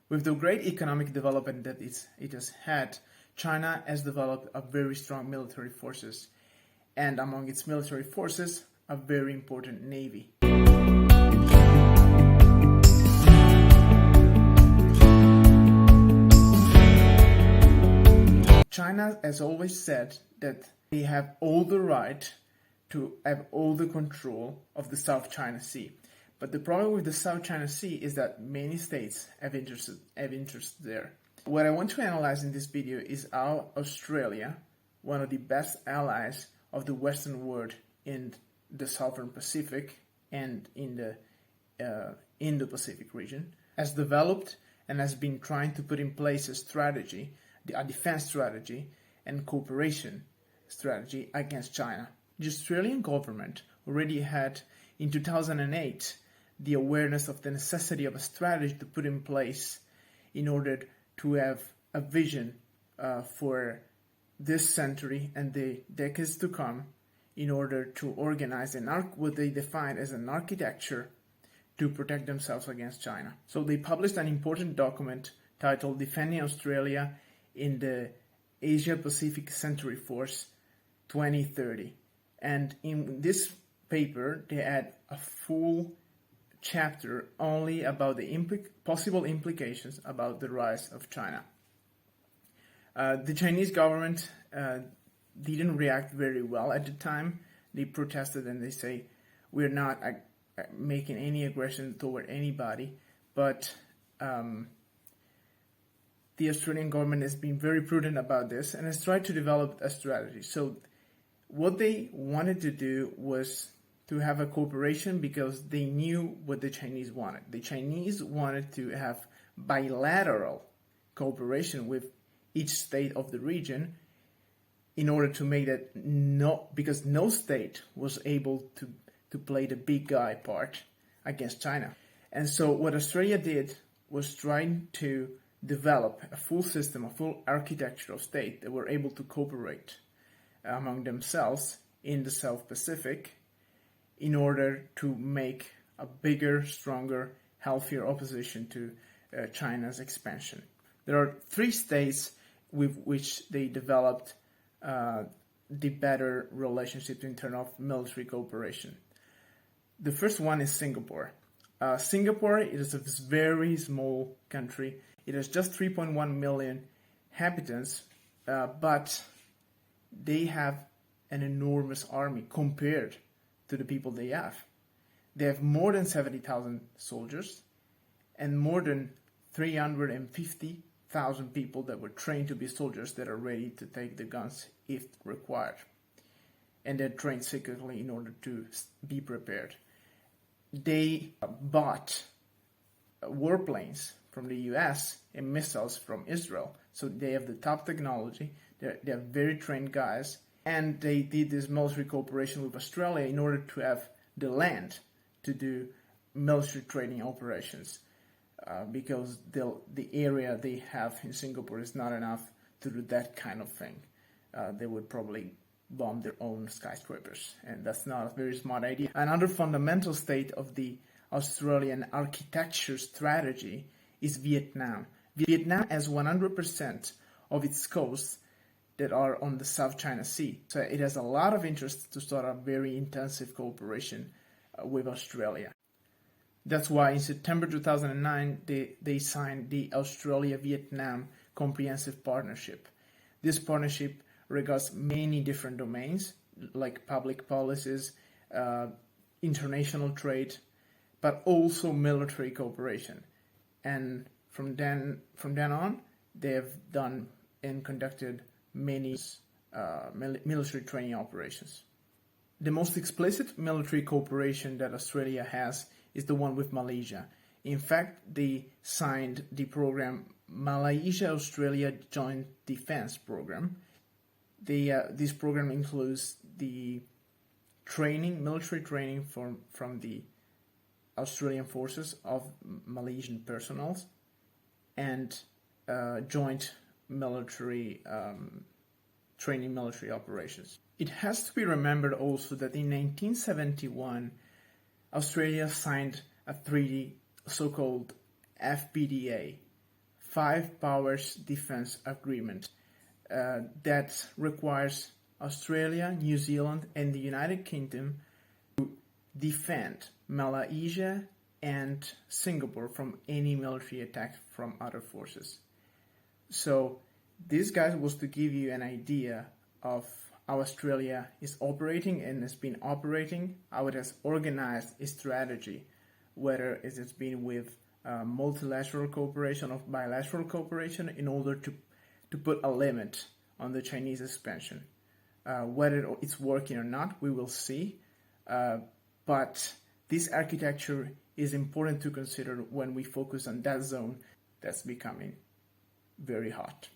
With the great economic development that it has had, China has developed a very strong military forces, and among its military forces, a very important navy. China has always said that they have all the right to have all the control of the South China Sea. But the problem with the South China Sea is that many states have interest there. What I want to analyze in this video is how Australia, one of the best allies of the Western world in the Southern Pacific and in the Indo-Pacific region, has developed and has been trying to put in place a strategy, a defense strategy and cooperation strategy against China. The Australian government already had, in 2008, the awareness of the necessity of a strategy to put in place in order to have a vision for this century and the decades to come, in order to organize what they define as an architecture to protect themselves against China. So they published an important document titled Defending Australia in the Asia-Pacific Century Force 2030. And in this paper, they had a full chapter only about the possible implications about the rise of China. The Chinese government didn't react very well at the time. They protested and they say, we're not making any aggression toward anybody, but the Australian government has been very prudent about this and has tried to develop a strategy. So what they wanted to do was to have a cooperation because they knew what the Chinese wanted. The Chinese wanted to have bilateral cooperation with each state of the region in order to make that because no state was able to play the big guy part against China. And so what Australia did was trying to develop a full system, a full architecture of state that were able to cooperate among themselves in the South Pacific in order to make a bigger, stronger, healthier opposition to China's expansion. There are 3 states with which they developed the better relationships in terms of military cooperation. The first one is Singapore. Singapore is a very small country. It has just 3.1 million inhabitants, but they have an enormous army compared to the people they have. They have more than 70,000 soldiers and more than 350,000 people that were trained to be soldiers that are ready to take the guns if required. And they're trained secretly in order to be prepared. They bought warplanes from the US and missiles from Israel. So they have the top technology. They're very trained guys. And they did this military cooperation with Australia in order to have the land to do military training operations. Because the area they have in Singapore is not enough to do that kind of thing. They would probably bomb their own skyscrapers, and that's not a very smart idea. Another fundamental state of the Australian architecture strategy is Vietnam. Vietnam has 100% of its coasts that are on the South China Sea. So it has a lot of interest to start a very intensive cooperation with Australia. That's why in September 2009, they signed the Australia-Vietnam Comprehensive Partnership. This partnership regards many different domains, like public policies, international trade, but also military cooperation. And from then on, they have done and conducted many military training operations. The most explicit military cooperation that Australia has is the one with Malaysia. In fact, they signed the program Malaysia-Australia Joint Defense Program. This program includes the military training from the Australian forces of Malaysian personnel and joint military training military operations. It has to be remembered also that in 1971, Australia signed a treaty, so-called FPDA, five powers defense agreement that requires Australia, New Zealand, and the United Kingdom to defend Malaysia and Singapore from any military attack from other forces. So this guide was to give you an idea of how Australia is operating and has been operating, how it has organized its strategy, whether it has been with multilateral cooperation or bilateral cooperation, in order to put a limit on the Chinese expansion. Whether it's working or not, we will see. But this architecture is important to consider when we focus on that zone that's becoming very hot.